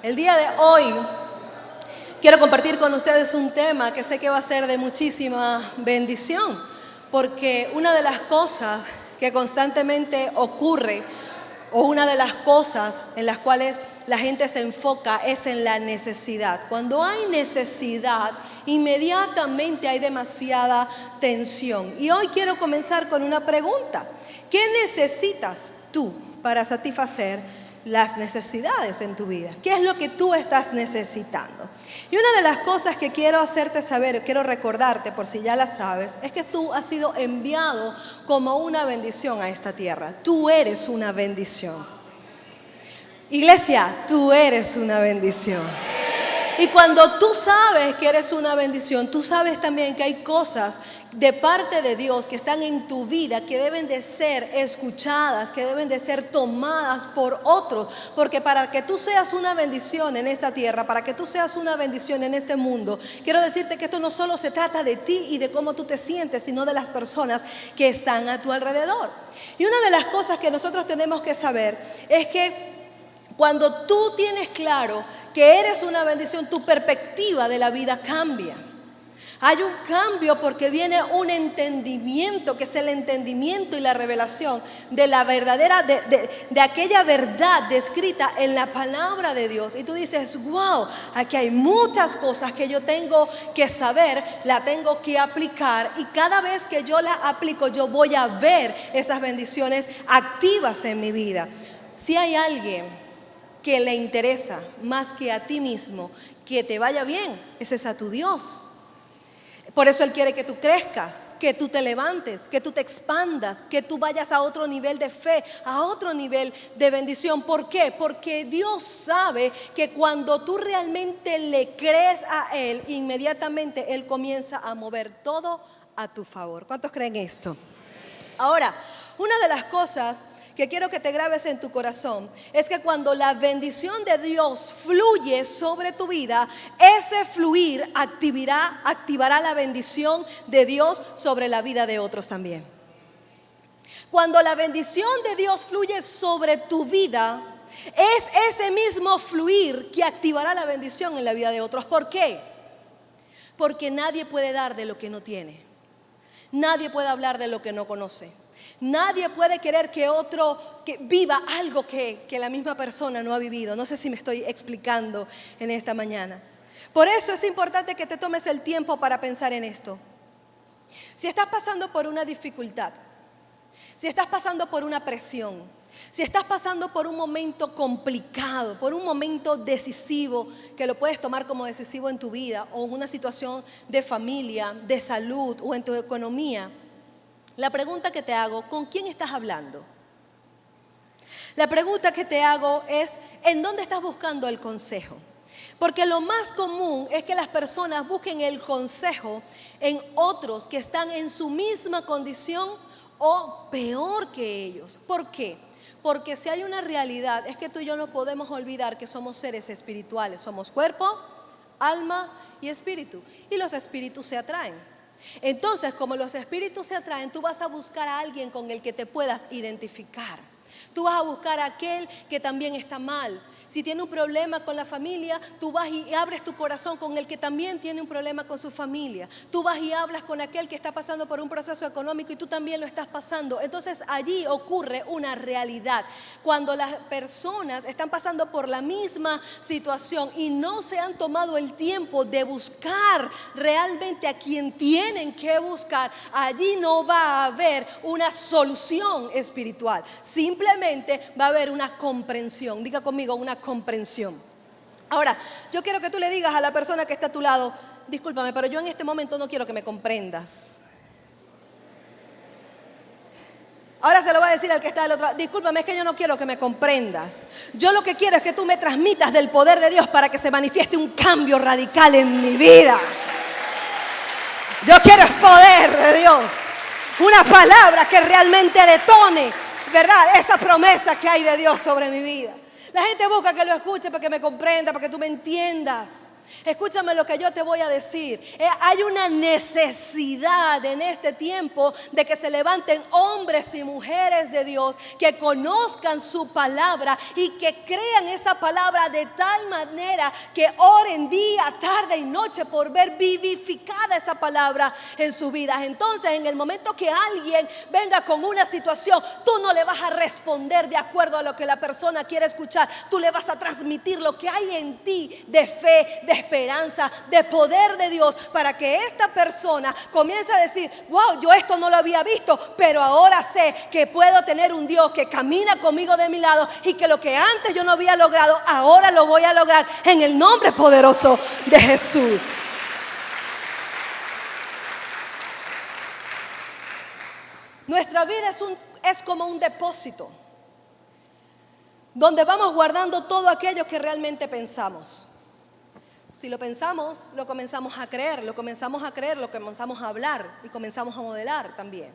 El día de hoy quiero compartir con ustedes un tema que sé que va a ser de muchísima bendición, porque una de las cosas que constantemente ocurre, o una de las cosas en las cuales la gente se enfoca, es en la necesidad. Cuando hay necesidad, inmediatamente hay demasiada tensión. Y hoy quiero comenzar con una pregunta. ¿Qué necesitas tú para satisfacer las necesidades en tu vida? ¿Qué es lo que tú estás necesitando? Y una de las cosas que quiero hacerte saber, quiero recordarte por si ya la sabes, es que tú has sido enviado como una bendición a esta tierra. Tú eres una bendición. Iglesia, tú eres una bendición. Y cuando tú sabes que eres una bendición, tú sabes también que hay cosas de parte de Dios que están en tu vida que deben de ser escuchadas, que deben de ser tomadas por otros. Porque para que tú seas una bendición en esta tierra, para que tú seas una bendición en este mundo, quiero decirte que esto no solo se trata de ti y de cómo tú te sientes, sino de las personas que están a tu alrededor. Y una de las cosas que nosotros tenemos que saber es que cuando tú tienes claro que eres una bendición, tu perspectiva de la vida cambia. Hay un cambio porque viene un entendimiento, que es el entendimiento y la revelación de la verdadera, de aquella verdad descrita en la palabra de Dios. Y tú dices, wow, aquí hay muchas cosas que yo tengo que saber, la tengo que aplicar. Y cada vez que yo la aplico, yo voy a ver esas bendiciones activas en mi vida. Si hay alguien que le interesa más que a ti mismo que te vaya bien, ese es a tu Dios. Por eso Él quiere que tú crezcas, que tú te levantes, que tú te expandas, que tú vayas a otro nivel de fe, a otro nivel de bendición. ¿Por qué? Porque Dios sabe que cuando tú realmente le crees a Él, inmediatamente Él comienza a mover todo a tu favor. ¿Cuántos creen esto? Ahora, una de las cosas que quiero que te grabes en tu corazón es que cuando la bendición de Dios fluye sobre tu vida, ese fluir activará la bendición de Dios sobre la vida de otros también. Cuando la bendición de Dios fluye sobre tu vida, es ese mismo fluir que activará la bendición en la vida de otros. ¿Por qué? Porque nadie puede dar de lo que no tiene. Nadie puede hablar de lo que no conoce. Nadie puede querer que otro que viva algo que la misma persona no ha vivido. No sé si me estoy explicando en esta mañana. Por eso es importante que te tomes el tiempo para pensar en esto. Si estás pasando por una dificultad, si estás pasando por una presión, si estás pasando por un momento complicado, por un momento decisivo, que lo puedes tomar como decisivo en tu vida, o en una situación de familia, de salud o en tu economía, la pregunta que te hago, ¿con quién estás hablando? La pregunta que te hago es, ¿en dónde estás buscando el consejo? Porque lo más común es que las personas busquen el consejo en otros que están en su misma condición o peor que ellos. ¿Por qué? Porque si hay una realidad, es que tú y yo no podemos olvidar que somos seres espirituales. Somos cuerpo, alma y espíritu. Y los espíritus se atraen. Entonces, como los espíritus se atraen, tú vas a buscar a alguien con el que te puedas identificar. Tú vas a buscar a aquel que también está mal. Si tiene un problema con la familia, tú vas y abres tu corazón con el que también tiene un problema con su familia. Tú vas y hablas con aquel que está pasando por un proceso económico y tú también lo estás pasando. Entonces allí ocurre una realidad. Cuando las personas están pasando por la misma situación y no se han tomado el tiempo de buscar realmente a quien tienen que buscar, allí no va a haber una solución espiritual. Simplemente va a haber una comprensión. Diga conmigo, una comprensión. Ahora, yo quiero que tú le digas a la persona que está a tu lado, discúlpame, pero yo en este momento no quiero que me comprendas. Ahora se lo voy a decir al que está del otro lado, discúlpame, es que yo no quiero que me comprendas. Yo lo que quiero es que tú me transmitas del poder de Dios para que se manifieste un cambio radical en mi vida. Yo quiero el poder de Dios. Una palabra que realmente detone, ¿verdad?, esa promesa que hay de Dios sobre mi vida. La gente busca que lo escuche para que me comprenda, para que tú me entiendas. Escúchame lo que yo te voy a decir. Hay una necesidad en este tiempo de que se levanten hombres y mujeres de Dios que conozcan su palabra y que crean esa palabra de tal manera que oren día, tarde y noche por ver vivificada esa palabra en su vida. Entonces, en el momento que alguien venga con una situación, tú no le vas a responder de acuerdo a lo que la persona quiere escuchar. Tú le vas a transmitir lo que hay en ti de fe, de esperanza, de poder de Dios, para que esta persona comience a decir: wow, yo esto no lo había visto, pero ahora sé que puedo tener un Dios que camina conmigo de mi lado, y que lo que antes yo no había logrado, ahora lo voy a lograr en el nombre poderoso de Jesús. Nuestra vida es como un depósito donde vamos guardando todo aquello que realmente pensamos. Si lo pensamos, lo comenzamos a creer, lo comenzamos a hablar y comenzamos a modelar también.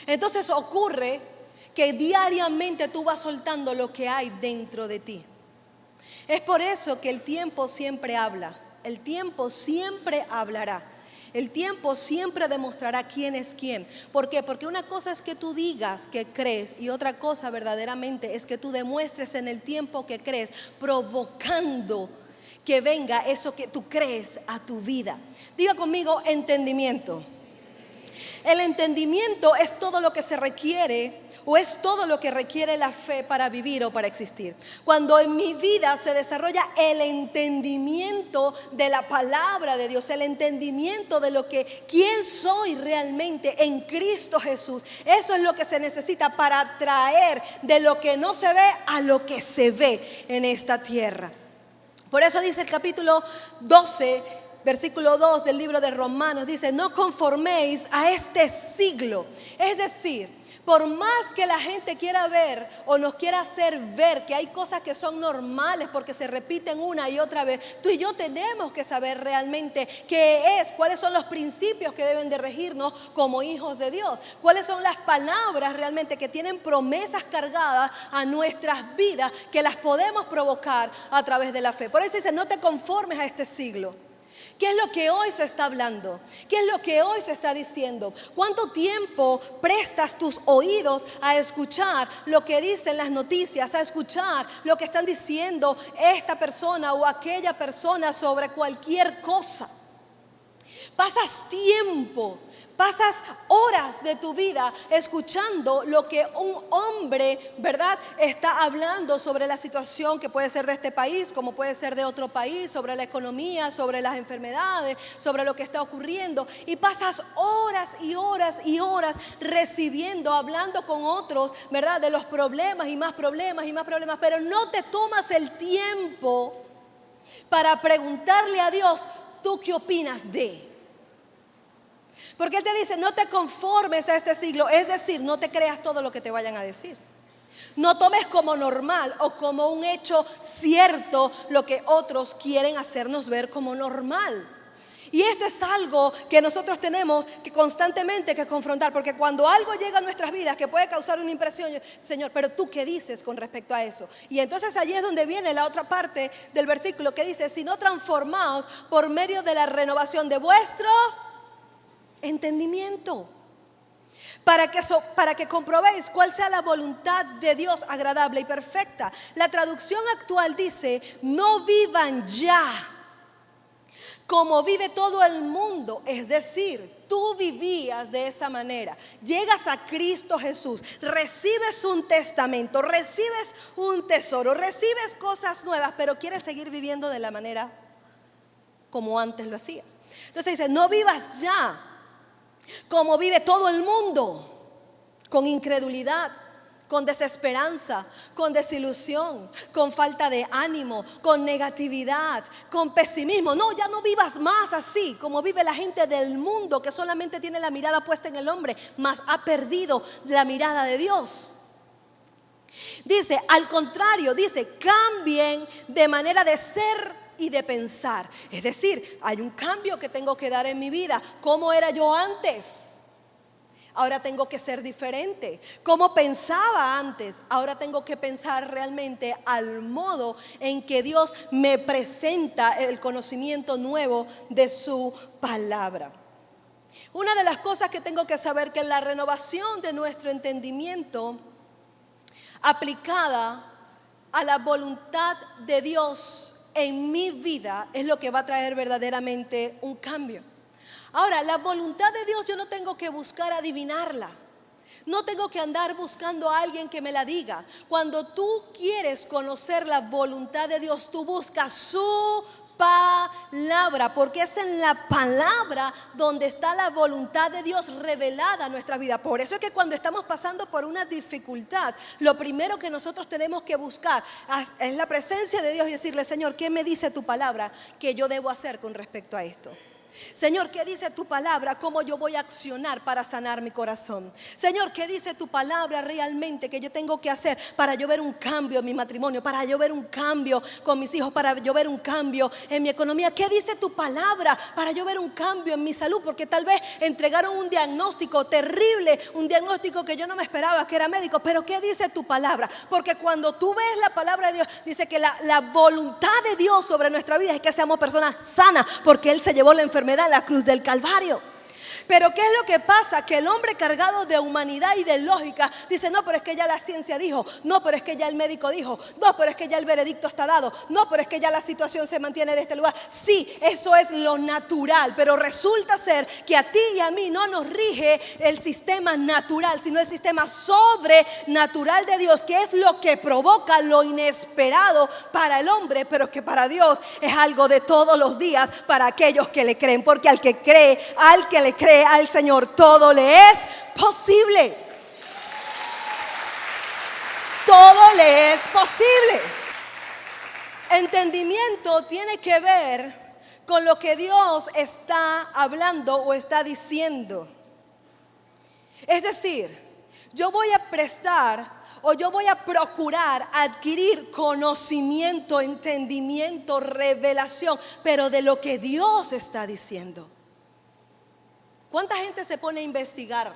Entonces ocurre que diariamente tú vas soltando lo que hay dentro de ti. Es por eso que el tiempo siempre habla, el tiempo siempre hablará. El tiempo siempre demostrará quién es quién. ¿Por qué? Porque una cosa es que tú digas que crees, y otra cosa verdaderamente es que tú demuestres en el tiempo que crees, provocando que venga eso que tú crees a tu vida. Diga conmigo: entendimiento. El entendimiento es todo lo que se requiere, o es todo lo que requiere la fe para vivir o para existir. Cuando en mi vida se desarrolla el entendimiento de la palabra de Dios, el entendimiento de lo que quién soy realmente en Cristo Jesús, eso es lo que se necesita para traer de lo que no se ve a lo que se ve en esta tierra. Por eso dice el capítulo 12, versículo 2 del libro de Romanos, dice: no conforméis a este siglo. Es decir, por más que la gente quiera ver o nos quiera hacer ver que hay cosas que son normales porque se repiten una y otra vez, tú y yo tenemos que saber realmente cuáles son los principios que deben de regirnos como hijos de Dios, cuáles son las palabras realmente que tienen promesas cargadas a nuestras vidas, que las podemos provocar a través de la fe. Por eso dice: no te conformes a este siglo. ¿Qué es lo que hoy se está hablando? ¿Qué es lo que hoy se está diciendo? ¿Cuánto tiempo prestas tus oídos a escuchar lo que dicen las noticias, a escuchar lo que están diciendo esta persona o aquella persona sobre cualquier cosa? Pasas tiempo, pasas horas de tu vida escuchando lo que un hombre, ¿verdad?, está hablando sobre la situación que puede ser de este país, como puede ser de otro país, sobre la economía, sobre las enfermedades, sobre lo que está ocurriendo. Y pasas horas y horas y horas recibiendo, hablando con otros, ¿verdad?, de los problemas y más problemas y más problemas. Pero no te tomas el tiempo para preguntarle a Dios: ¿tú qué opinas de? Porque Él te dice: no te conformes a este siglo. Es decir, no te creas todo lo que te vayan a decir. No tomes como normal o como un hecho cierto lo que otros quieren hacernos ver como normal. Y esto es algo que nosotros tenemos que constantemente que confrontar, porque cuando algo llega a nuestras vidas que puede causar una impresión, Señor, pero ¿tú qué dices con respecto a eso? Y entonces allí es donde viene la otra parte del versículo que dice: si no transformaos por medio de la renovación de vuestro entendimiento, para que comprobéis cuál sea la voluntad de Dios agradable y perfecta. La traducción actual dice: no vivan ya como vive todo el mundo. Es decir, tú vivías de esa manera. Llegas a Cristo Jesús, recibes un testamento, recibes un tesoro, recibes cosas nuevas, pero quieres seguir viviendo de la manera como antes lo hacías. Entonces dice: no vivas ya como vive todo el mundo, con incredulidad, con desesperanza, con desilusión, con falta de ánimo, con negatividad, con pesimismo. No, ya no vivas más así como vive la gente del mundo, que solamente tiene la mirada puesta en el hombre, mas ha perdido la mirada de Dios. Dice, al contrario, dice: cambien de manera de ser y de pensar. Es decir, hay un cambio que tengo que dar en mi vida. ¿Cómo era yo antes? ahora tengo que ser diferente. Como pensaba antes, ahora tengo que pensar realmente al modo en que Dios me presenta el conocimiento nuevo de su palabra. Una de las cosas que tengo que saber que la renovación de nuestro entendimiento aplicada a la voluntad de Dios en mi vida es lo que va a traer verdaderamente un cambio. Ahora, la voluntad de Dios yo no tengo que buscar adivinarla. No tengo que andar buscando a alguien que me la diga. Cuando tú quieres conocer la voluntad de Dios, tú buscas su palabra, porque es en la palabra donde está la voluntad de Dios revelada a nuestra vida. Por eso es que cuando estamos pasando por una dificultad, lo primero que nosotros tenemos que buscar es la presencia de Dios y decirle: Señor, ¿qué me dice tu palabra que yo debo hacer con respecto a esto? Señor, ¿qué dice tu palabra? ¿Cómo yo voy a accionar para sanar mi corazón? Señor, ¿qué dice tu palabra realmente que yo tengo que hacer para yo ver un cambio en mi matrimonio, para yo ver un cambio con mis hijos, para yo ver un cambio en mi economía? ¿Qué dice tu palabra para yo ver un cambio en mi salud? Porque tal vez entregaron un diagnóstico terrible, un diagnóstico que yo no me esperaba, que era médico. Pero ¿qué dice tu palabra? Porque cuando tú ves la palabra de Dios, dice que la voluntad de Dios sobre nuestra vida es que seamos personas sanas, porque Él se llevó la enfermedad en la cruz del Calvario. Pero ¿qué es lo que pasa? Que el hombre cargado de humanidad y de lógica dice: no, pero es que ya la ciencia dijo, no, pero es que ya el médico dijo, no, pero es que ya el veredicto está dado, no, pero es que ya la situación se mantiene de este lugar. Sí, eso es lo natural, pero resulta ser que a ti y a mí no nos rige el sistema natural, sino el sistema sobrenatural de Dios, que es lo que provoca lo inesperado para el hombre, pero que para Dios es algo de todos los días para aquellos que le creen. Porque al que le cree al Señor, todo le es posible. Todo le es posible. Entendimiento tiene que ver con lo que Dios está hablando o está diciendo. Es decir, yo voy a prestar o yo voy a procurar adquirir conocimiento, entendimiento, revelación, pero de lo que Dios está diciendo. ¿Cuánta gente se pone a investigar?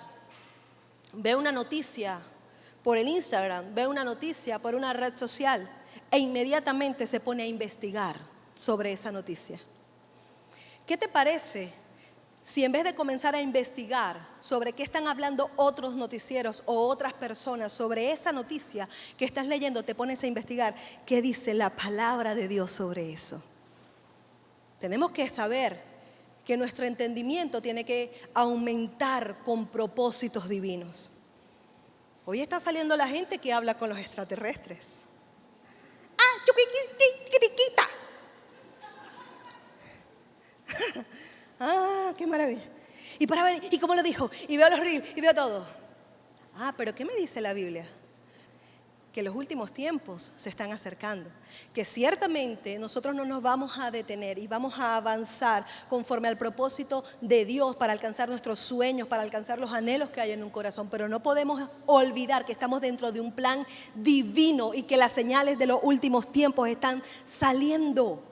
Ve una noticia por el Instagram, ve una noticia por una red social e inmediatamente se pone a investigar sobre esa noticia. ¿Qué te parece si en vez de comenzar a investigar sobre qué están hablando otros noticieros o otras personas sobre esa noticia que estás leyendo, te pones a investigar qué dice la palabra de Dios sobre eso? Tenemos que saber que nuestro entendimiento tiene que aumentar con propósitos divinos. Hoy está saliendo la gente que habla con los extraterrestres. ¡Ah, chiquitita! ¡Ah, qué maravilla! Y para ver, ¿y cómo lo dijo? Y veo los reels, y veo todo. Ah, pero ¿qué me dice la Biblia? Que los últimos tiempos se están acercando, que ciertamente nosotros no nos vamos a detener y vamos a avanzar conforme al propósito de Dios para alcanzar nuestros sueños, para alcanzar los anhelos que hay en un corazón, pero no podemos olvidar que estamos dentro de un plan divino y que las señales de los últimos tiempos están saliendo.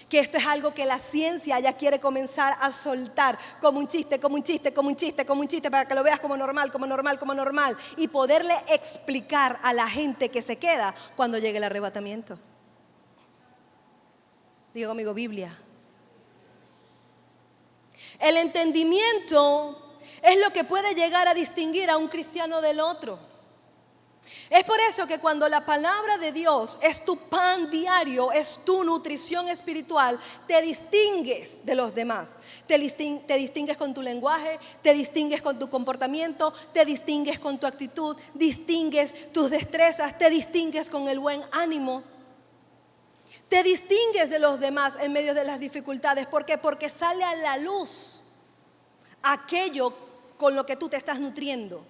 Que esto es algo que la ciencia ya quiere comenzar a soltar como un chiste, para que lo veas como normal, y poderle explicar a la gente que se queda cuando llegue el arrebatamiento. Diga conmigo, Biblia. El entendimiento es lo que puede llegar a distinguir a un cristiano del otro. Es por eso que cuando la palabra de Dios es tu pan diario, es tu nutrición espiritual, te distingues de los demás. Te distingues con tu lenguaje, te distingues con tu comportamiento, te distingues con tu actitud, distingues tus destrezas, te distingues con el buen ánimo. Te distingues de los demás en medio de las dificultades. ¿Por qué? Porque sale a la luz aquello con lo que tú te estás nutriendo.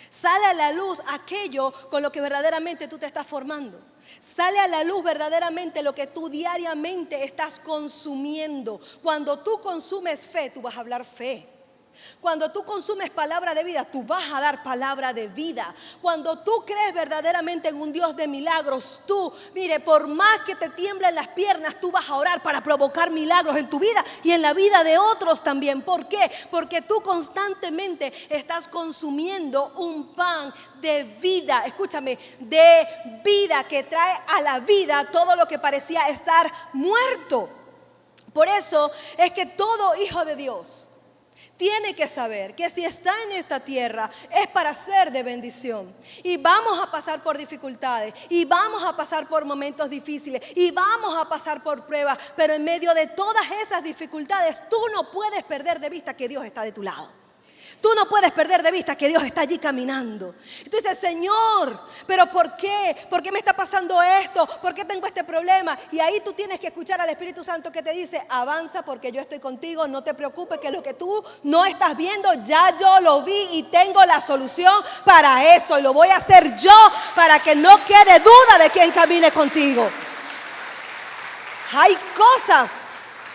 Sale a la luz aquello con lo que verdaderamente tú te estás formando. Sale a la luz verdaderamente lo que tú diariamente estás consumiendo. Cuando tú consumes fe, tú vas a hablar fe. Cuando tú consumes palabra de vida, tú vas a dar palabra de vida. Cuando tú crees verdaderamente en un Dios de milagros, tú, mire, por más que te tiemblen las piernas, tú vas a orar para provocar milagros en tu vida y en la vida de otros también. ¿Por qué? Porque tú constantemente estás consumiendo un pan de vida, escúchame, de vida, que trae a la vida todo lo que parecía estar muerto. Por eso es que todo hijo de Dios tiene que saber que si está en esta tierra es para ser de bendición. Y vamos a pasar por dificultades, y vamos a pasar por momentos difíciles, y vamos a pasar por pruebas. Pero en medio de todas esas dificultades, tú no puedes perder de vista que Dios está de tu lado. Tú no puedes perder de vista que Dios está allí caminando. Y tú dices, Señor, ¿pero por qué? ¿Por qué me está pasando esto? ¿Por qué tengo este problema? Y ahí tú tienes que escuchar al Espíritu Santo que te dice, avanza porque yo estoy contigo, no te preocupes que lo que tú no estás viendo, ya yo lo vi y tengo la solución para eso. Y lo voy a hacer yo para que no quede duda de quién camine contigo. Hay cosas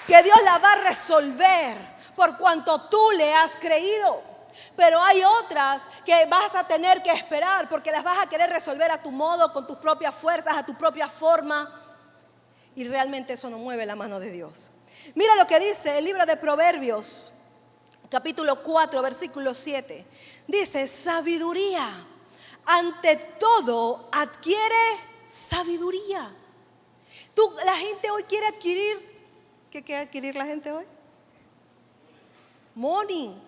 que Dios las va a resolver por cuanto tú le has creído. Pero hay otras que vas a tener que esperar porque las vas a querer resolver a tu modo, con tus propias fuerzas, a tu propia forma. Y realmente eso no mueve la mano de Dios. Mira lo que dice el libro de Proverbios, capítulo 4, versículo 7. Dice, sabiduría, ante todo adquiere sabiduría. La gente hoy quiere adquirir, ¿qué quiere adquirir la gente hoy? Money.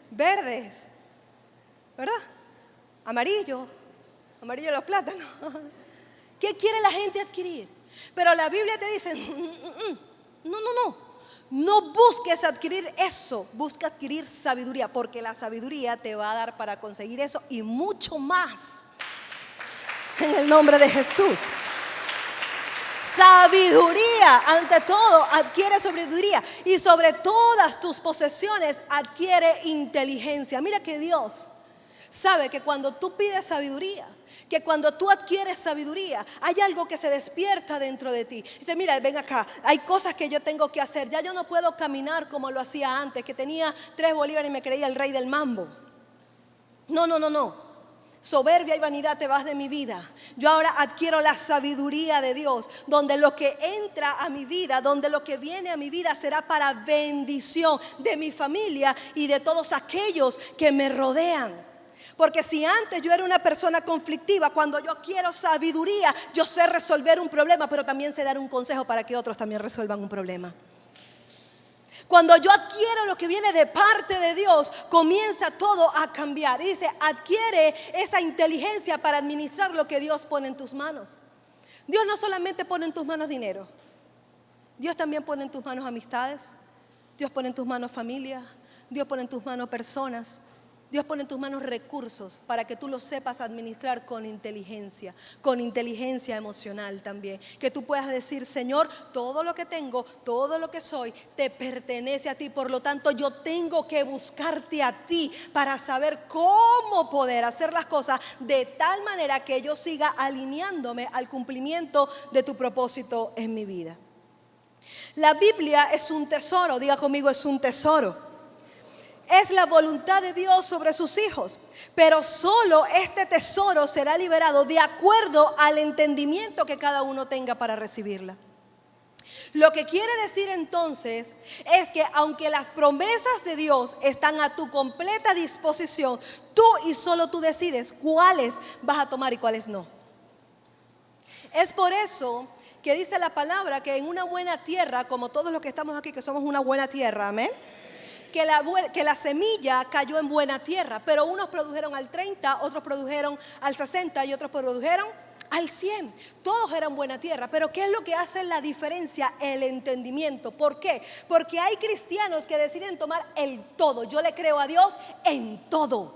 Verdes, ¿verdad? Amarillo los plátanos. ¿Qué quiere la gente adquirir? Pero la Biblia te dice, no busques adquirir eso, busca adquirir sabiduría, porque la sabiduría te va a dar para conseguir eso y mucho más. En el nombre de Jesús. Sabiduría, ante todo, adquiere sabiduría. Y sobre todas tus posesiones adquiere inteligencia. Mira que Dios sabe que cuando tú pides sabiduría, que cuando tú adquieres sabiduría, hay algo que se despierta dentro de ti. Dice, mira, ven acá, hay cosas que yo tengo que hacer. Ya yo no puedo caminar como lo hacía antes, que tenía 3 bolívares y me creía el rey del mambo. No. Soberbia y vanidad te vas de mi vida. Yo ahora adquiero la sabiduría de Dios, donde lo que entra a mi vida, donde lo que viene a mi vida será para bendición de mi familia y de todos aquellos que me rodean. Porque si antes yo era una persona conflictiva, cuando yo quiero sabiduría, yo sé resolver un problema, pero también sé dar un consejo para que otros también resuelvan un problema. Cuando yo adquiero lo que viene de parte de Dios, comienza todo a cambiar. Dice, adquiere esa inteligencia para administrar lo que Dios pone en tus manos. Dios no solamente pone en tus manos dinero. Dios también pone en tus manos amistades. Dios pone en tus manos familia. Dios pone en tus manos personas. Dios pone en tus manos recursos para que tú los sepas administrar con inteligencia emocional también. Que tú puedas decir, Señor, todo lo que tengo, todo lo que soy, te pertenece a ti. Por lo tanto, yo tengo que buscarte a ti para saber cómo poder hacer las cosas de tal manera que yo siga alineándome al cumplimiento de tu propósito en mi vida. La Biblia es un tesoro, diga conmigo, es un tesoro. Es la voluntad de Dios sobre sus hijos, pero solo este tesoro será liberado de acuerdo al entendimiento que cada uno tenga para recibirla. Lo que quiere decir entonces es que aunque las promesas de Dios están a tu completa disposición, tú y solo tú decides cuáles vas a tomar y cuáles no. Es por eso que dice la palabra que en una buena tierra, como todos los que estamos aquí que somos una buena tierra, amén, que la semilla cayó en buena tierra, pero unos produjeron al 30, otros produjeron al 60 y otros produjeron al 100. Todos eran buena tierra, pero ¿qué es lo que hace la diferencia? El entendimiento. ¿Por qué? Porque hay cristianos que deciden tomar el todo. Yo le creo a Dios en todo.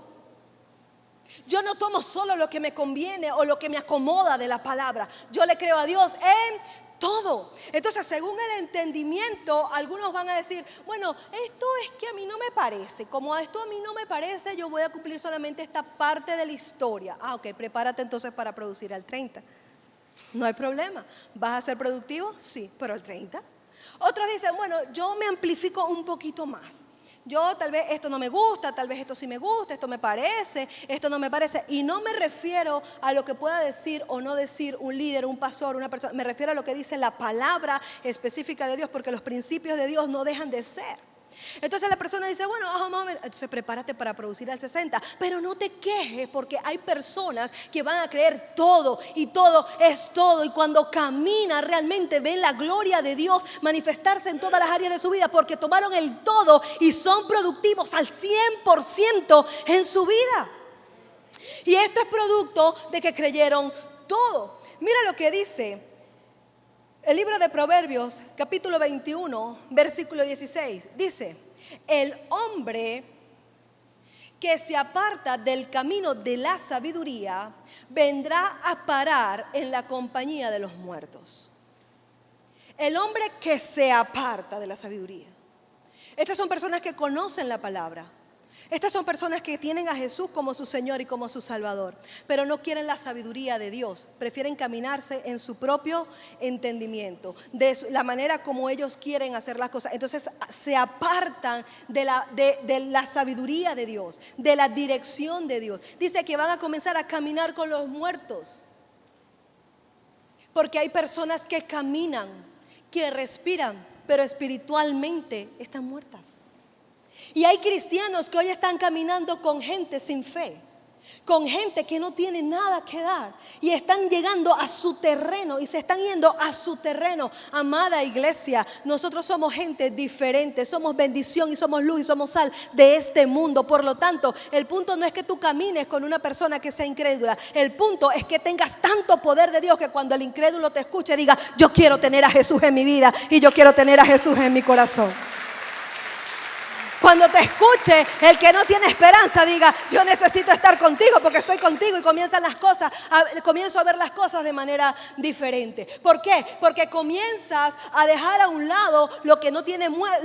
Yo no tomo solo lo que me conviene o lo que me acomoda de la palabra. Yo le creo a Dios en todo. Entonces, según el entendimiento, algunos van a decir, bueno, esto es que a mí no me parece. Como a esto a mí no me parece, yo voy a cumplir solamente esta parte de la historia. Ok, prepárate entonces para producir al 30. No hay problema. ¿Vas a ser productivo? Sí, pero al 30. Otros dicen, bueno, yo me amplifico un poquito más. Yo tal vez esto no me gusta, tal vez esto sí me gusta, esto me parece, esto no me parece. Y no me refiero a lo que pueda decir o no decir un líder, un pastor, una persona. Me refiero a lo que dice la palabra específica de Dios, porque los principios de Dios no dejan de ser. Entonces la persona dice, bueno, vamos a ver, entonces prepárate para producir al 60, pero no te quejes, porque hay personas que van a creer todo y todo es todo, y cuando camina realmente ven la gloria de Dios manifestarse en todas las áreas de su vida, porque tomaron el todo y son productivos al 100% en su vida. Y esto es producto de que creyeron todo. Mira lo que dice el libro de Proverbios, capítulo 21, versículo 16. Dice, el hombre que se aparta del camino de la sabiduría vendrá a parar en la compañía de los muertos. El hombre que se aparta de la sabiduría. Estas son personas que conocen la palabra. Estas son personas que tienen a Jesús como su Señor y como su Salvador, pero no quieren la sabiduría de Dios. Prefieren caminarse en su propio entendimiento, de la manera como ellos quieren hacer las cosas. Entonces se apartan de la sabiduría de Dios, de la dirección de Dios. Dice que van a comenzar a caminar con los muertos, porque hay personas que caminan, que respiran, pero espiritualmente están muertas. Y hay cristianos que hoy están caminando con gente sin fe, con gente que no tiene nada que dar, y están llegando a su terreno y se están yendo a su terreno. Amada iglesia, nosotros somos gente diferente, somos bendición y somos luz y somos sal de este mundo. Por lo tanto, el punto no es que tú camines con una persona que sea incrédula, el punto es que tengas tanto poder de Dios que cuando el incrédulo te escuche diga, yo quiero tener a Jesús en mi vida y yo quiero tener a Jesús en mi corazón. Cuando te escuche el que no tiene esperanza, diga, yo necesito estar contigo porque estoy contigo, y comienzo a ver las cosas de manera diferente. ¿Por qué? Porque comienzas a dejar a un lado lo que lo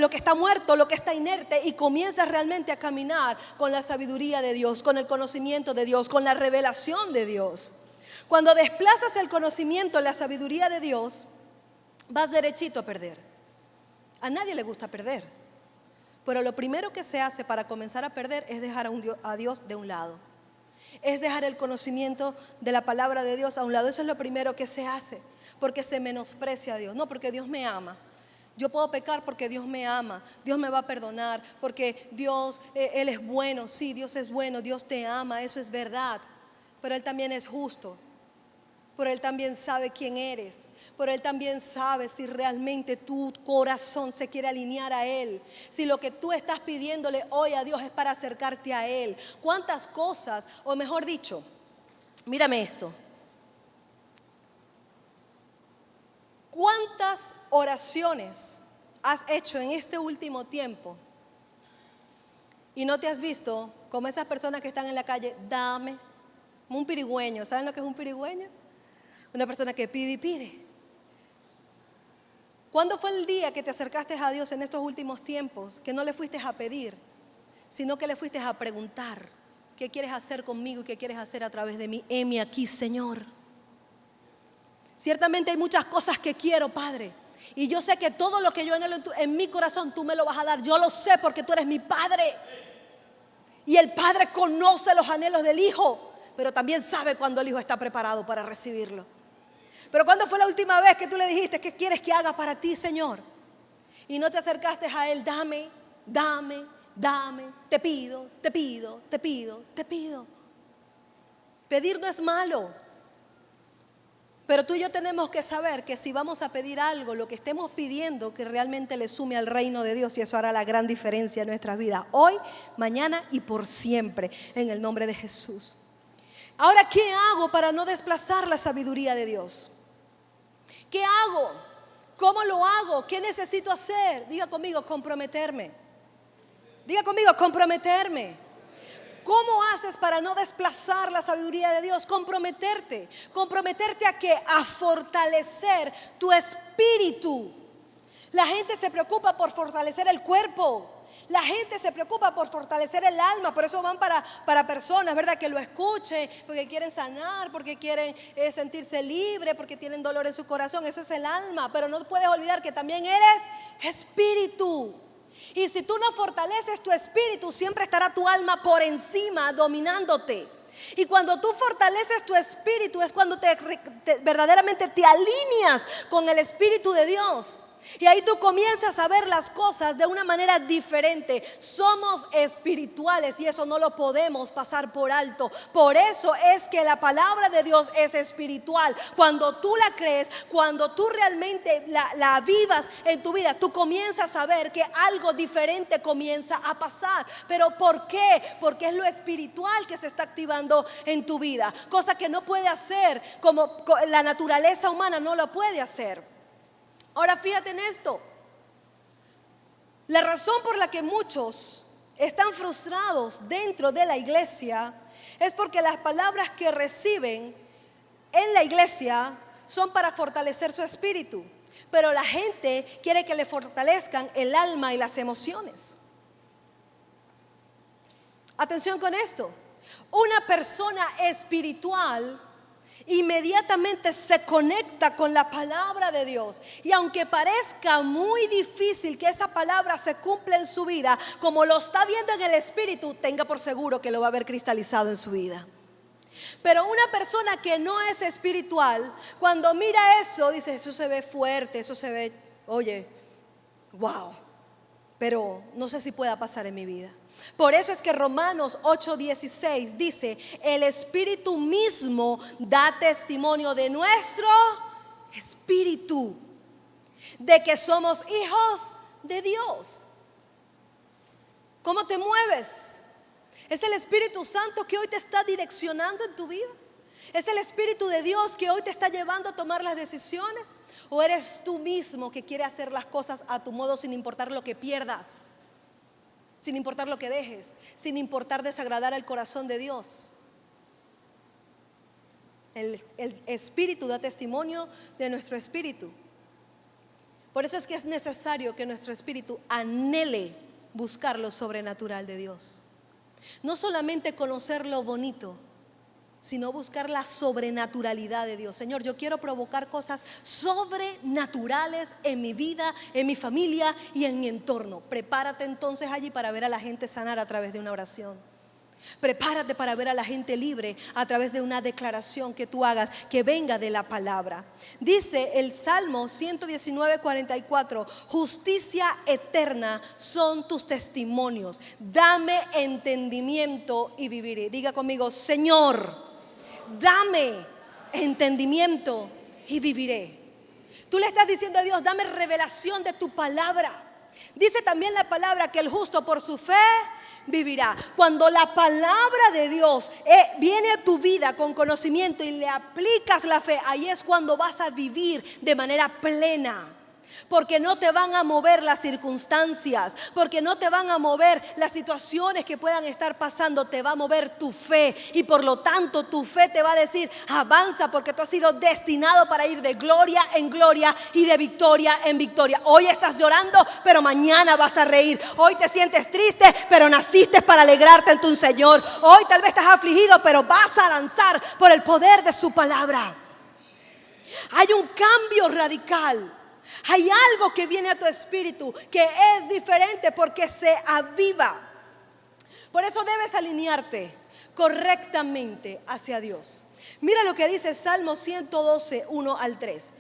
que está muerto, lo que está inerte, y comienzas realmente a caminar con la sabiduría de Dios, con el conocimiento de Dios, con la revelación de Dios. Cuando desplazas el conocimiento, la sabiduría de Dios, vas derechito a perder. A nadie le gusta perder. Pero lo primero que se hace para comenzar a perder es dejar a Dios de un lado. Es dejar el conocimiento de la palabra de Dios a un lado. Eso es lo primero que se hace, porque se menosprecia a Dios. No, porque Dios me ama. Yo puedo pecar porque Dios me ama. Dios me va a perdonar porque Dios, Él es bueno. Sí, Dios es bueno, Dios te ama, eso es verdad. Pero Él también es justo. Pero Él también sabe quién eres. Pero Él también sabe si realmente tu corazón se quiere alinear a Él. Si lo que tú estás pidiéndole hoy a Dios es para acercarte a Él. ¿Cuántas cosas, o mejor dicho, mírame esto. ¿Cuántas oraciones has hecho en este último tiempo y no te has visto como esas personas que están en la calle? Dame, como un pirigüeño. ¿Saben lo que es un pirigüeño? Una persona que pide y pide. ¿Cuándo fue el día que te acercaste a Dios en estos últimos tiempos que no le fuiste a pedir, sino que le fuiste a preguntar, ¿qué quieres hacer conmigo y qué quieres hacer a través de mí? Heme aquí, Señor. Ciertamente hay muchas cosas que quiero, Padre, y yo sé que todo lo que yo anhelo en mi corazón tú me lo vas a dar. Yo lo sé porque tú eres mi Padre, y el Padre conoce los anhelos del Hijo, pero también sabe cuando el Hijo está preparado para recibirlo. Pero ¿cuándo fue la última vez que tú le dijiste qué quieres que haga para ti, Señor? Y no te acercaste a Él. Dame, dame, dame. Te pido, te pido, te pido, te pido. Pedir no es malo. Pero tú y yo tenemos que saber que si vamos a pedir algo, lo que estemos pidiendo que realmente le sume al reino de Dios, y eso hará la gran diferencia en nuestras vidas. Hoy, mañana y por siempre, en el nombre de Jesús. Ahora, ¿qué hago para no desplazar la sabiduría de Dios? ¿Qué hago? ¿Cómo lo hago? ¿Qué necesito hacer? Diga conmigo, comprometerme. Diga conmigo, comprometerme. ¿Cómo haces para no desplazar la sabiduría de Dios? Comprometerte. ¿Comprometerte a qué? A fortalecer tu espíritu. La gente se preocupa por fortalecer el cuerpo. La gente se preocupa por fortalecer el alma. Por eso van para personas, ¿verdad?, que lo escuchen, porque quieren sanar, porque quieren sentirse libre, porque tienen dolor en su corazón. Eso es el alma. Pero no puedes olvidar que también eres espíritu. Y si tú no fortaleces tu espíritu, siempre estará tu alma por encima dominándote. Y cuando tú fortaleces tu espíritu es cuando verdaderamente te alineas con el Espíritu de Dios. Y ahí tú comienzas a ver las cosas de una manera diferente. Somos espirituales y eso no lo podemos pasar por alto. Por eso es que la palabra de Dios es espiritual. Cuando tú la crees, cuando tú realmente la avivas en tu vida, tú comienzas a ver que algo diferente comienza a pasar. ¿Pero por qué? Porque es lo espiritual que se está activando en tu vida. Cosa que no puede hacer, como la naturaleza humana no lo puede hacer. Ahora fíjate en esto. La razón por la que muchos están frustrados dentro de la iglesia es porque las palabras que reciben en la iglesia son para fortalecer su espíritu, pero la gente quiere que le fortalezcan el alma y las emociones. Atención con esto. Una persona espiritual inmediatamente se conecta con la palabra de Dios. Y aunque parezca muy difícil que esa palabra se cumpla en su vida, como lo está viendo en el espíritu, tenga por seguro que lo va a ver cristalizado en su vida. Pero una persona que no es espiritual, cuando mira eso, dice: eso se ve fuerte, eso se ve, oye, wow, pero no sé si pueda pasar en mi vida. Por eso es que Romanos 8:16 dice: el Espíritu mismo da testimonio de nuestro espíritu de que somos hijos de Dios. ¿Cómo te mueves? ¿Es el Espíritu Santo que hoy te está direccionando en tu vida? ¿Es el Espíritu de Dios que hoy te está llevando a tomar las decisiones? ¿O eres tú mismo que quiere hacer las cosas a tu modo sin importar lo que pierdas? Sin importar lo que dejes, sin importar desagradar al corazón de Dios. El Espíritu da testimonio de nuestro espíritu. Por eso es que es necesario que nuestro espíritu anhele buscar lo sobrenatural de Dios. No solamente conocer lo bonito, sino buscar la sobrenaturalidad de Dios. Señor, yo quiero provocar cosas sobrenaturales en mi vida, en mi familia y en mi entorno. Prepárate entonces allí para ver a la gente sanar a través de una oración. Prepárate para ver a la gente libre a través de una declaración que tú hagas que venga de la palabra. Dice el Salmo 119:44: justicia eterna son tus testimonios, dame entendimiento y viviré. Diga conmigo: Señor, dame entendimiento y viviré. Tú le estás diciendo a Dios: dame revelación de tu palabra. Dice también la palabra que el justo por su fe vivirá. Cuando la palabra de Dios viene a tu vida con conocimiento y le aplicas la fe, ahí es cuando vas a vivir de manera plena. Porque no te van a mover las circunstancias, porque no te van a mover las situaciones que puedan estar pasando, te va a mover tu fe. Y por lo tanto tu fe te va a decir: avanza, porque tú has sido destinado para ir de gloria en gloria y de victoria en victoria. Hoy estás llorando, pero mañana vas a reír. Hoy te sientes triste, pero naciste para alegrarte en tu Señor. Hoy tal vez estás afligido, pero vas a lanzar por el poder de su palabra. Hay un cambio radical. Hay algo que viene a tu espíritu que es diferente porque se aviva. Por eso debes alinearte correctamente hacia Dios. Mira lo que dice Salmo 112:1-3.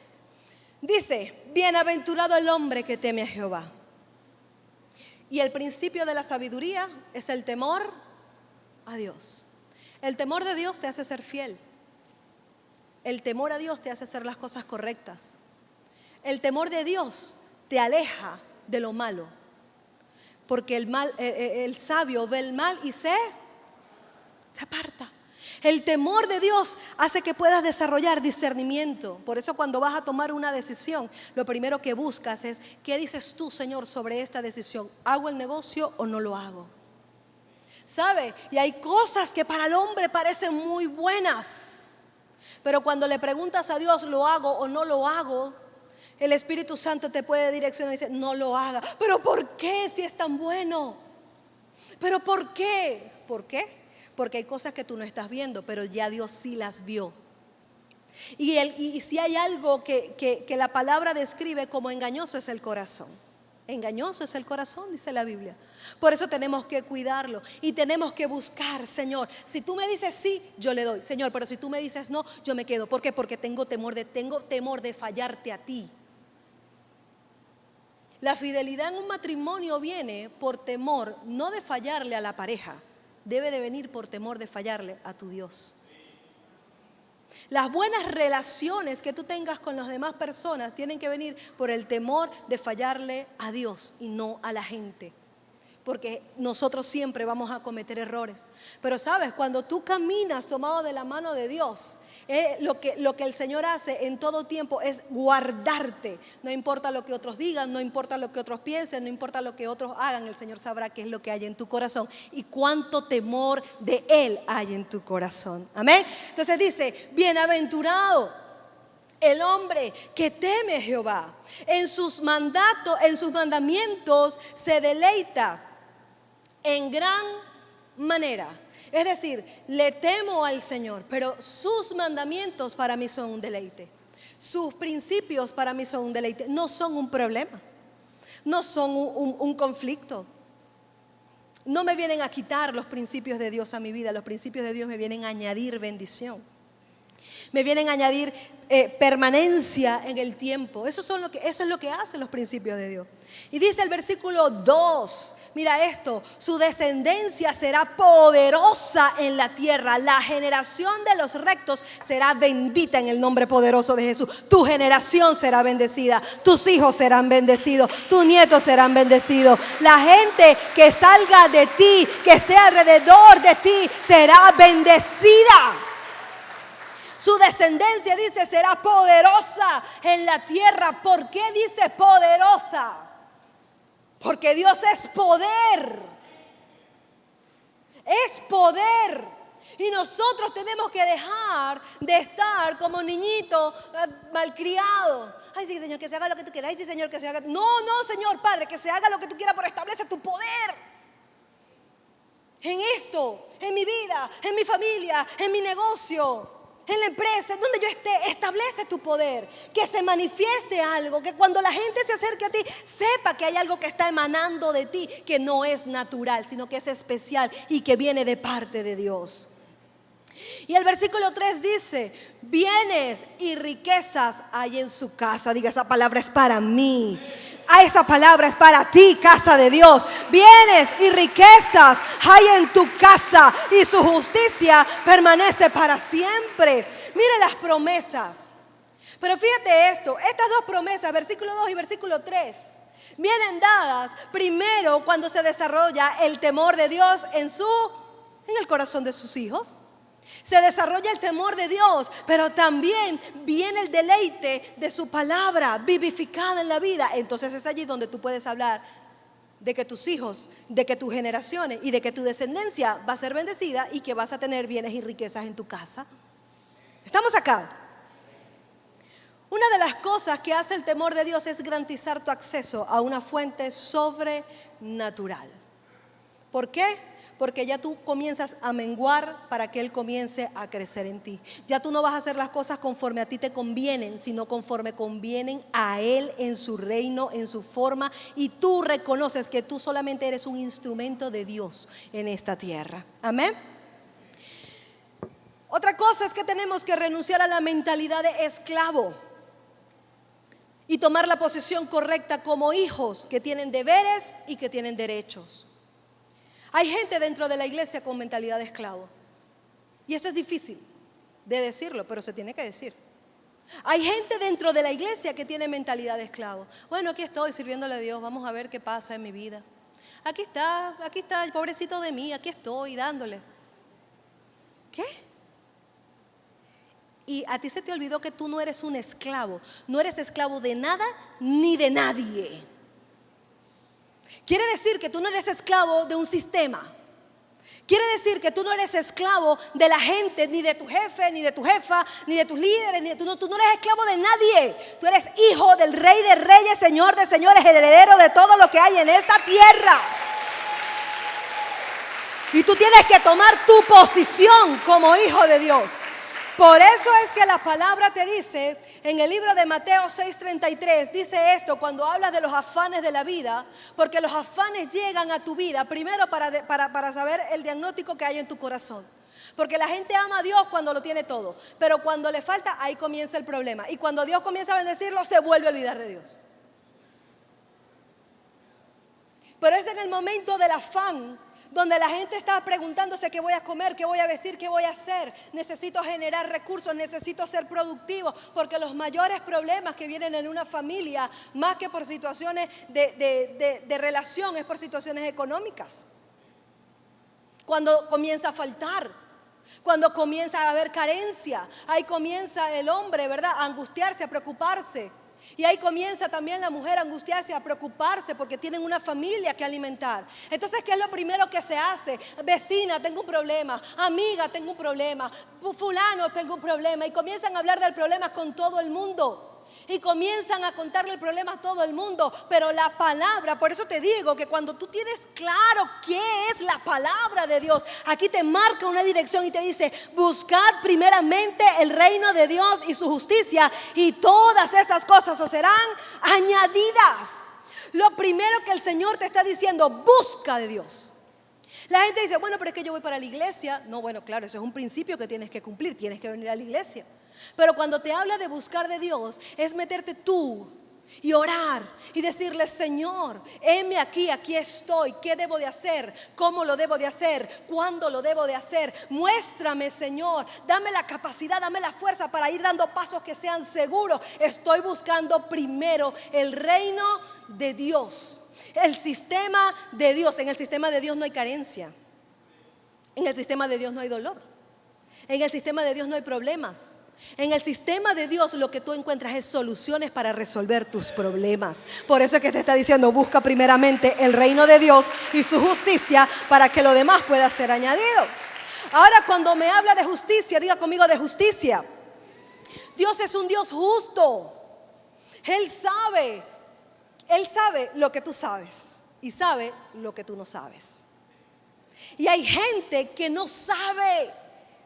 Dice: bienaventurado el hombre que teme a Jehová. Y el principio de la sabiduría es el temor a Dios. El temor de Dios te hace ser fiel. El temor a Dios te hace hacer las cosas correctas. El temor de Dios te aleja de lo malo, porque el sabio ve el mal y se aparta. El temor de Dios hace que puedas desarrollar discernimiento. Por eso cuando vas a tomar una decisión, lo primero que buscas es: ¿qué dices tú, Señor, sobre esta decisión? ¿Hago el negocio o no lo hago? ¿Sabe? Y hay cosas que para el hombre parecen muy buenas, pero cuando le preguntas a Dios: ¿lo hago o no lo hago?, el Espíritu Santo te puede direccionar y decir: no lo haga. ¿Pero por qué si es tan bueno? ¿Pero por qué? ¿Por qué? Porque hay cosas que tú no estás viendo, pero ya Dios sí las vio. Y si hay algo que la palabra describe como engañoso, es el corazón. Engañoso es el corazón, dice la Biblia. Por eso tenemos que cuidarlo y tenemos que buscar, Señor. Si tú me dices sí, yo le doy, Señor, pero si tú me dices no, yo me quedo. ¿Por qué? Porque tengo temor de fallarte a ti. La fidelidad en un matrimonio viene por temor, no de fallarle a la pareja, debe de venir por temor de fallarle a tu Dios. Las buenas relaciones que tú tengas con las demás personas tienen que venir por el temor de fallarle a Dios y no a la gente. Porque nosotros siempre vamos a cometer errores. Pero sabes, cuando tú caminas tomado de la mano de Dios, lo que el Señor hace en todo tiempo es guardarte. No importa lo que otros digan, no importa lo que otros piensen, no importa lo que otros hagan, el Señor sabrá qué es lo que hay en tu corazón y cuánto temor de Él hay en tu corazón. Amén. Entonces dice, bienaventurado el hombre que teme a Jehová, en sus mandamientos se deleita en gran manera. Es decir, le temo al Señor, pero sus mandamientos para mí son un deleite. Sus principios para mí son un deleite. No son un problema, no son un conflicto. No me vienen a quitar los principios de Dios a mi vida. Los principios de Dios me vienen a añadir bendición. Me vienen a añadir permanencia en el tiempo. Eso es lo que hacen los principios de Dios. Y dice el versículo 2, mira esto: su descendencia será poderosa en la tierra. La generación de los rectos será bendita en el nombre poderoso de Jesús. Tu generación será bendecida. Tus hijos serán bendecidos. Tus nietos serán bendecidos. La gente que salga de ti, que esté alrededor de ti, será bendecida. Su descendencia, dice, será poderosa en la tierra. ¿Por qué dice poderosa? Porque Dios es poder. Es poder. Y nosotros tenemos que dejar de estar como niñito malcriado. Ay, sí, Señor, que se haga lo que tú quieras. Ay, sí, Señor, que se haga. No, Señor, Padre, que se haga lo que tú quieras, pero establece tu poder. En esto, en mi vida, en mi familia, en mi negocio, en la empresa, en donde yo esté, establece tu poder. Que se manifieste algo, que cuando la gente se acerque a ti, sepa que hay algo que está emanando de ti, que no es natural, sino que es especial y que viene de parte de Dios. Y el versículo 3 dice: bienes y riquezas hay en su casa. Diga, esa palabra es para mí. Esa palabra es para ti, casa de Dios. Bienes y riquezas hay en tu casa y su justicia permanece para siempre. Mire las promesas. Pero fíjate esto, estas dos promesas, versículo 2 y versículo 3, vienen dadas primero cuando se desarrolla el temor de Dios en el corazón de sus hijos. Se desarrolla el temor de Dios, pero también viene el deleite de su palabra vivificada en la vida. Entonces es allí donde tú puedes hablar de que tus hijos, de que tus generaciones y de que tu descendencia va a ser bendecida y que vas a tener bienes y riquezas en tu casa. ¿Estamos acá? Una de las cosas que hace el temor de Dios es garantizar tu acceso a una fuente sobrenatural. ¿Por qué? Porque ya tú comienzas a menguar para que Él comience a crecer en ti. Ya tú no vas a hacer las cosas conforme a ti te convienen, sino conforme convienen a Él en su reino, en su forma. Y tú reconoces que tú solamente eres un instrumento de Dios en esta tierra. Amén. Otra cosa es que tenemos que renunciar a la mentalidad de esclavo y tomar la posición correcta como hijos que tienen deberes y que tienen derechos. Hay gente dentro de la iglesia con mentalidad de esclavo. Y esto es difícil de decirlo, pero se tiene que decir. Hay gente dentro de la iglesia que tiene mentalidad de esclavo. Bueno, aquí estoy sirviéndole a Dios, vamos a ver qué pasa en mi vida. Aquí está, el pobrecito de mí, aquí estoy dándole. ¿Qué? Y a ti se te olvidó que tú no eres un esclavo. No eres esclavo de nada ni de nadie. Quiere decir que tú no eres esclavo de un sistema. Quiere decir que tú no eres esclavo de la gente, ni de tu jefe, ni de tu jefa, ni de tus líderes, tú no eres esclavo de nadie. Tú eres hijo del Rey de Reyes, Señor de Señores, heredero de todo lo que hay en esta tierra. Y tú tienes que tomar tu posición como hijo de Dios. Por eso es que la palabra te dice en el libro de Mateo 6:33 dice esto cuando habla de los afanes de la vida, porque los afanes llegan a tu vida primero para saber el diagnóstico que hay en tu corazón. Porque la gente ama a Dios cuando lo tiene todo, pero cuando le falta, ahí comienza el problema. Y cuando Dios comienza a bendecirlo, se vuelve a olvidar de Dios. Pero es en el momento del afán donde la gente está preguntándose qué voy a comer, qué voy a vestir, qué voy a hacer. Necesito generar recursos, necesito ser productivo, porque los mayores problemas que vienen en una familia, más que por situaciones de relación, es por situaciones económicas. Cuando comienza a faltar, cuando comienza a haber carencia, ahí comienza el hombre, ¿verdad?, a angustiarse, a preocuparse. Y ahí comienza también la mujer a angustiarse, a preocuparse porque tienen una familia que alimentar. Entonces, ¿qué es lo primero que se hace? Vecina, tengo un problema. Amiga, tengo un problema. Fulano, tengo un problema. Y comienzan a hablar del problema con todo el mundo. Y comienzan a contarle el problema a todo el mundo. Pero la palabra, por eso te digo que cuando tú tienes claro qué es la palabra de Dios, aquí te marca una dirección y te dice: buscad primeramente el reino de Dios y su justicia, y todas estas cosas os serán añadidas. Lo primero que el Señor te está diciendo: busca de Dios. La gente dice: bueno, pero es que yo voy para la iglesia. No, bueno, claro, eso es un principio que tienes que cumplir. Tienes que venir a la iglesia. Pero cuando te habla de buscar de Dios, es meterte tú y orar y decirle: Señor, heme aquí, aquí estoy. ¿Qué debo de hacer? ¿Cómo lo debo de hacer? ¿Cuándo lo debo de hacer? Muéstrame, Señor. Dame la capacidad, dame la fuerza para ir dando pasos que sean seguros. Estoy buscando primero el reino de Dios, el sistema de Dios. En el sistema de Dios no hay carencia. En el sistema de Dios no hay dolor. En el sistema de Dios no hay problemas. En el sistema de Dios lo que tú encuentras es soluciones para resolver tus problemas. Por eso es que te está diciendo: busca primeramente el reino de Dios y su justicia, para que lo demás pueda ser añadido. Ahora, cuando me habla de justicia, diga conmigo: de justicia. Dios es un Dios justo. Él sabe lo que tú sabes y sabe lo que tú no sabes. Y hay gente que no sabe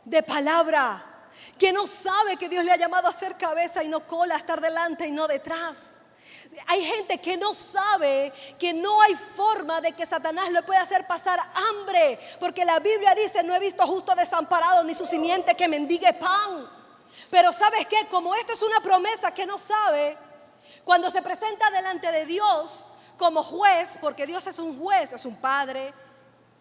de palabra, que no sabe que Dios le ha llamado a ser cabeza y no cola, a estar delante y no detrás. Hay gente que no sabe que no hay forma de que Satanás le pueda hacer pasar hambre, porque la Biblia dice: no he visto justo desamparado ni su simiente que mendigue pan. Pero ¿sabes qué? Como esto es una promesa que no sabe, cuando se presenta delante de Dios como juez, porque Dios es un juez, es un padre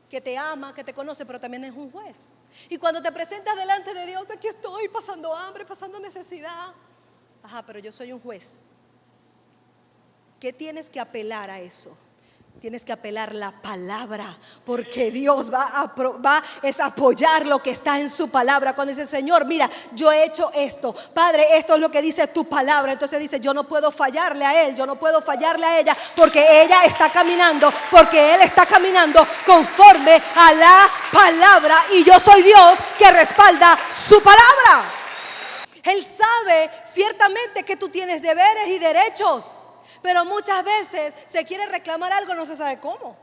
que te ama, que te conoce, pero también es un juez. Y cuando te presentas delante de Dios: aquí estoy pasando hambre, pasando necesidad. Ajá, pero yo soy un juez. ¿Qué tienes que apelar a eso? Tienes que apelar la palabra, porque Dios va a apoyar lo que está en su palabra. Cuando dice: Señor, mira, yo he hecho esto, Padre, esto es lo que dice tu palabra. Entonces dice: yo no puedo fallarle a él, yo no puedo fallarle a ella, porque ella está caminando, porque él está caminando conforme a la palabra, y yo soy Dios que respalda su palabra. Él sabe ciertamente que tú tienes deberes y derechos, pero muchas veces se quiere reclamar algo, no se sabe cómo.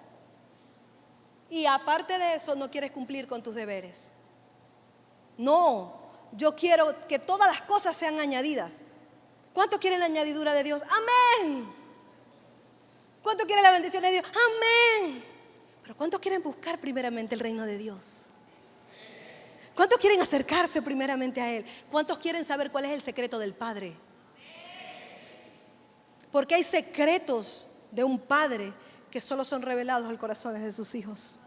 Y aparte de eso, no quieres cumplir con tus deberes. No, yo quiero que todas las cosas sean añadidas. ¿Cuántos quieren la añadidura de Dios? Amén. ¿Cuántos quieren la bendición de Dios? Amén. Pero ¿cuántos quieren buscar primeramente el reino de Dios? ¿Cuántos quieren acercarse primeramente a Él? ¿Cuántos quieren saber cuál es el secreto del Padre? Porque hay secretos de un padre que solo son revelados al corazón de sus hijos.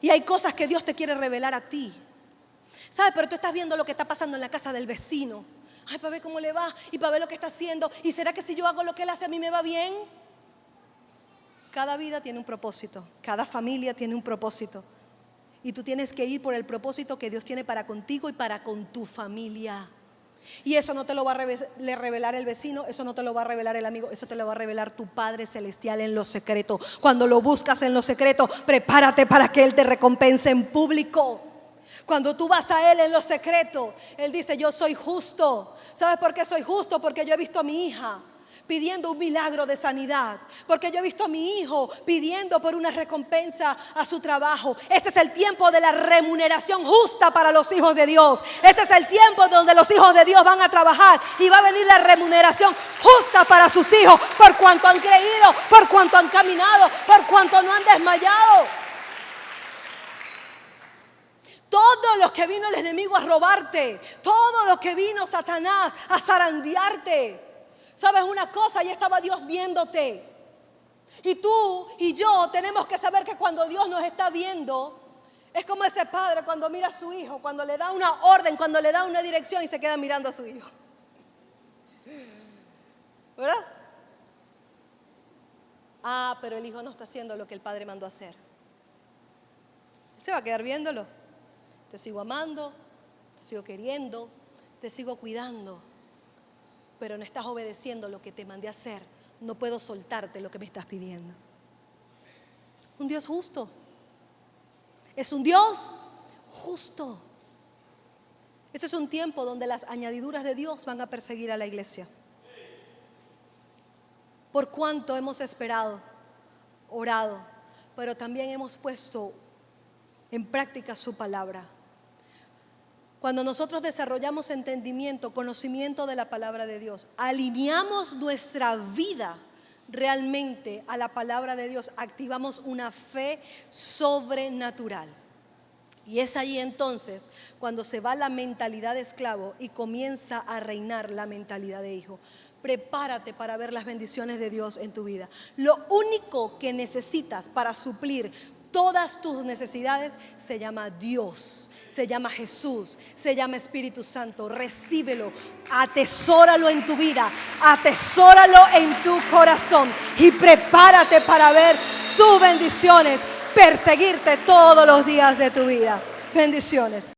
Y hay cosas que Dios te quiere revelar a ti. ¿Sabes? Pero tú estás viendo lo que está pasando en la casa del vecino. Ay, para ver cómo le va y para ver lo que está haciendo. ¿Y será que si yo hago lo que él hace a mí me va bien? Cada vida tiene un propósito. Cada familia tiene un propósito. Y tú tienes que ir por el propósito que Dios tiene para contigo y para con tu familia. Y eso no te lo va a revelar el vecino, eso no te lo va a revelar el amigo, eso te lo va a revelar tu Padre Celestial en lo secreto. Cuando lo buscas en lo secreto, prepárate para que Él te recompense en público. Cuando tú vas a Él en lo secreto, Él dice: yo soy justo. ¿Sabes por qué soy justo? Porque yo he visto a mi hija pidiendo un milagro de sanidad, porque yo he visto a mi hijo pidiendo por una recompensa a su trabajo. Este es el tiempo de la remuneración justa para los hijos de Dios. Este es el tiempo donde los hijos de Dios van a trabajar y va a venir la remuneración justa para sus hijos, por cuanto han creído, por cuanto han caminado, por cuanto no han desmayado. Todo lo que vino el enemigo a robarte, todo lo que vino Satanás a zarandearte. ¿Sabes una cosa? Ya estaba Dios viéndote. Y tú y yo tenemos que saber que cuando Dios nos está viendo, es como ese padre cuando mira a su hijo, cuando le da una orden, cuando le da una dirección y se queda mirando a su hijo. ¿Verdad? Ah, pero el hijo no está haciendo lo que el padre mandó a hacer. Él se va a quedar viéndolo. Te sigo amando, te sigo queriendo, te sigo cuidando, pero no estás obedeciendo lo que te mandé a hacer. No puedo soltarte lo que me estás pidiendo. Un Dios justo. Es un Dios justo. Ese es un tiempo donde las añadiduras de Dios van a perseguir a la iglesia. Por cuanto hemos esperado, orado, pero también hemos puesto en práctica su palabra. Cuando nosotros desarrollamos entendimiento, conocimiento de la palabra de Dios, alineamos nuestra vida realmente a la palabra de Dios, activamos una fe sobrenatural. Y es ahí entonces cuando se va la mentalidad de esclavo y comienza a reinar la mentalidad de hijo. Prepárate para ver las bendiciones de Dios en tu vida. Lo único que necesitas para suplir todas tus necesidades se llama Dios, se llama Jesús, se llama Espíritu Santo. Recíbelo, atesóralo en tu vida, atesóralo en tu corazón y prepárate para ver sus bendiciones perseguirte todos los días de tu vida. Bendiciones.